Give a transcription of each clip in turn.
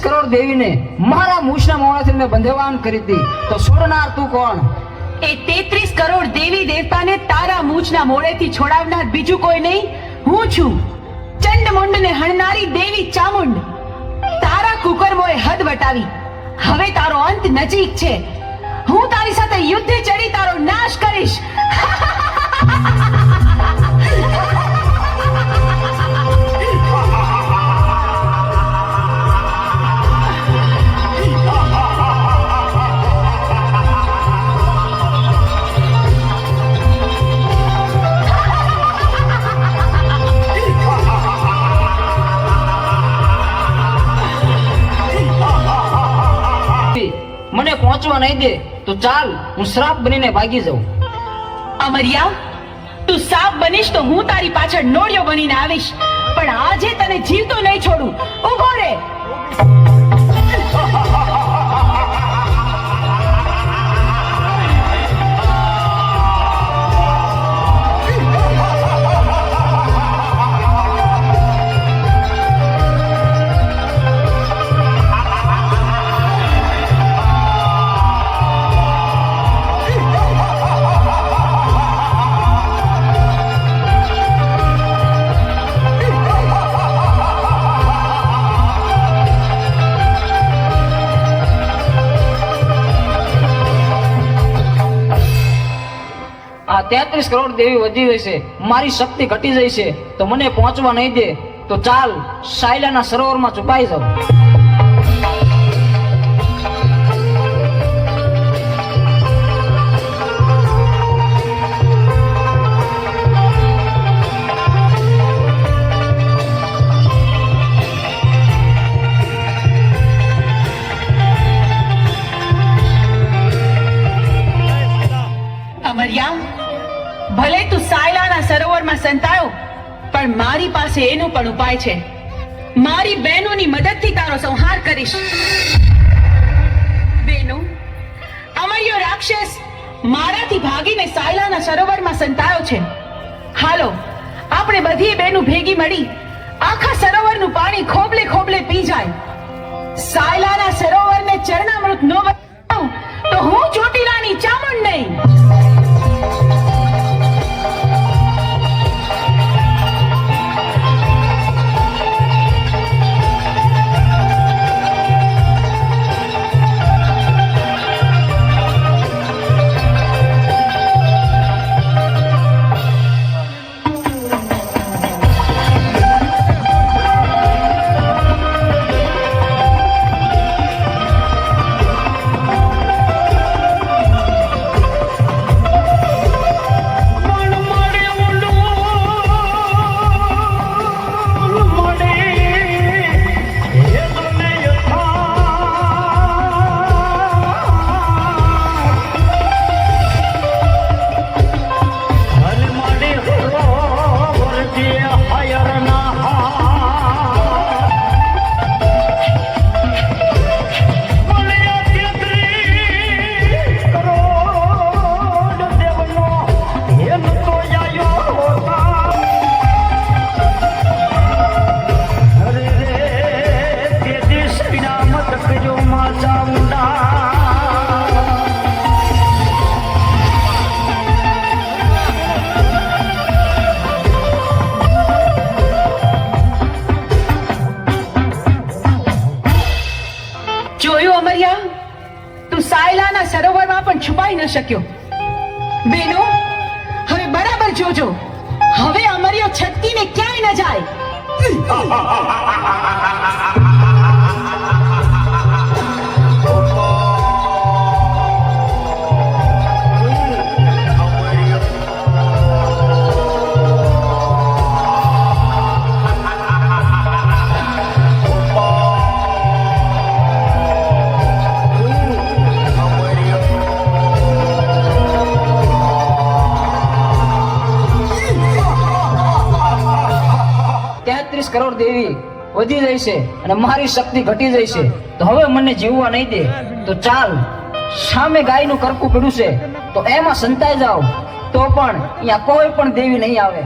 કરોડ દેવીને મારા મૂછના મોણાથી મેં બંધવાન કરી હતી, તો છોડનાર તું કોણ? એ 33 કરોડ દેવી દેવતાને તારા મૂછના મોડેથી છોડાવનાર બીજું કોઈ નહીં, હું છું ચંડમુંડને હણનારી દેવી ચામુંડ. તારા કુકર્મોએ હદ વટાવી, હવે તારો અંત નજીક છે. હું તારી સાથે યુદ્ધે ચડી તારો નાશ કરીશ. મને પહોંચવા નહીં દે તો ચાલ, હું શ્રાપ બનીને ભાગી જાઉં. અમરિયા, તું સાપ બનીશ તો હું તારી પાછળ નોળિયો બનીને આવીશ, પણ આજે તને જીવતો નહીં છોડું. ઊભો રે. આ 33 કરોડ દેવી વધી ગઈ છે, મારી શક્તિ ઘટી જાય છે, તો મને પહોંચવા નહીં દે તો ચાલ, સાયલાના સરોવરમાં છુપાઈ જાઉં. અમરિયા, ભલે તું સાયલાના સરોવરમાં સંતાયો, પણ મારી પાસે એનો પણ ઉપાય છે. મારી બહેનોની મદદથી તારો સંહાર કરીશ. બહેનો, અમરિયો રાક્ષસ મારાથી ભાગીને સાયલાના સરોવરમાં સંતાયો છે. હાલો, આપણે બધી બહેનો ભેગી મળી આખા સરોવરનું પાણી ખોબલે ખોબલે પી જાય. સાયલાના સરોવરને ચરણામૃત ન બનાવું તો હું ચોટીલાની ચામુંડ નહીં. તું સાયલાના સરોવરમાં પણ છુપાઈ ન શક્યો. બેનો, હવે બરાબર જોજો, હવે અમરિયો છટકીને ક્યાંય ન જાય. કરોડ દેવી વધી જાય છે અને મારી શક્તિ ઘટી જાય છે, તો હવે મને જીવવા નહીં દે તો ચાલ, સામે ગાયનું કરકું પડ્યું છે તો એમાં સંતાઈ જાવ, તો પણ અહીંયા કોઈ પણ દેવી નહીં આવે.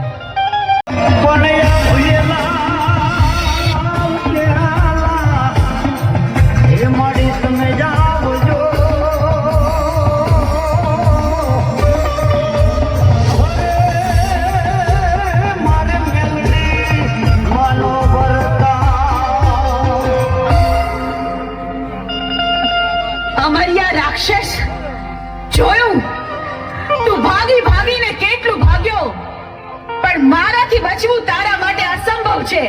મારાથી બચવું તારા માટે અસંભવ છે.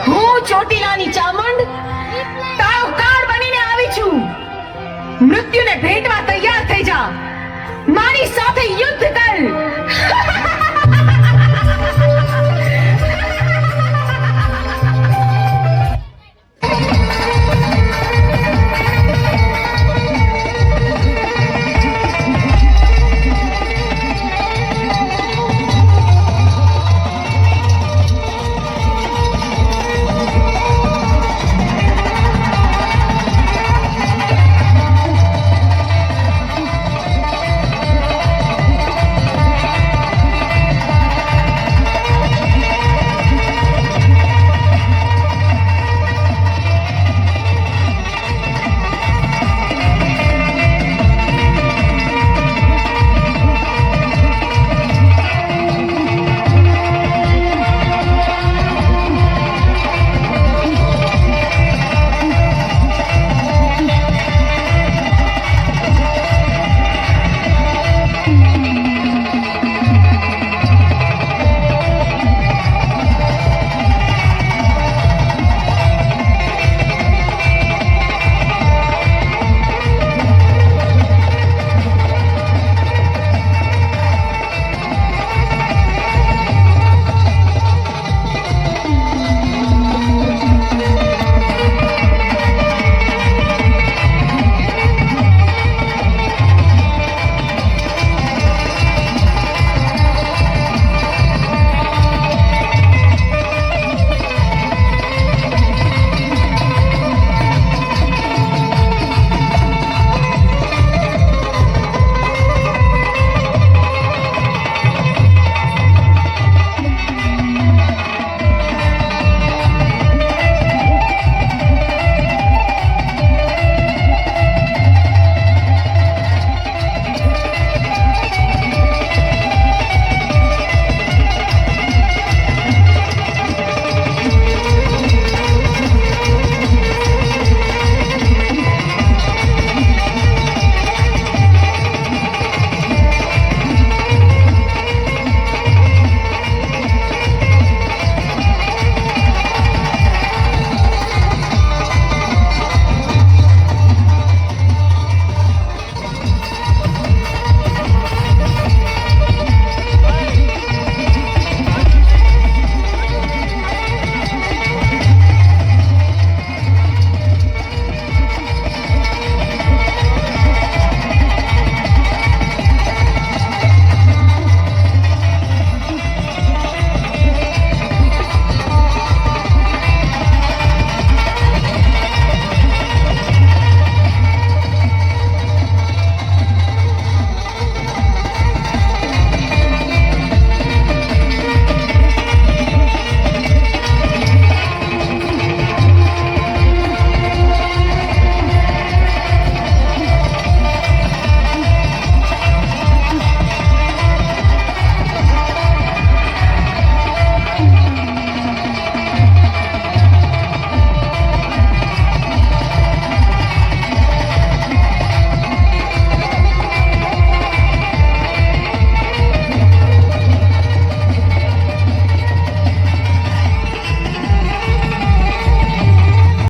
હું ચોટીલાની ચામુંડ તારો કાળ બનીને આવી છું. મૃત્યુને ભેટવા તૈયાર થઈ જા. મારી સાથે યુદ્ધ કર.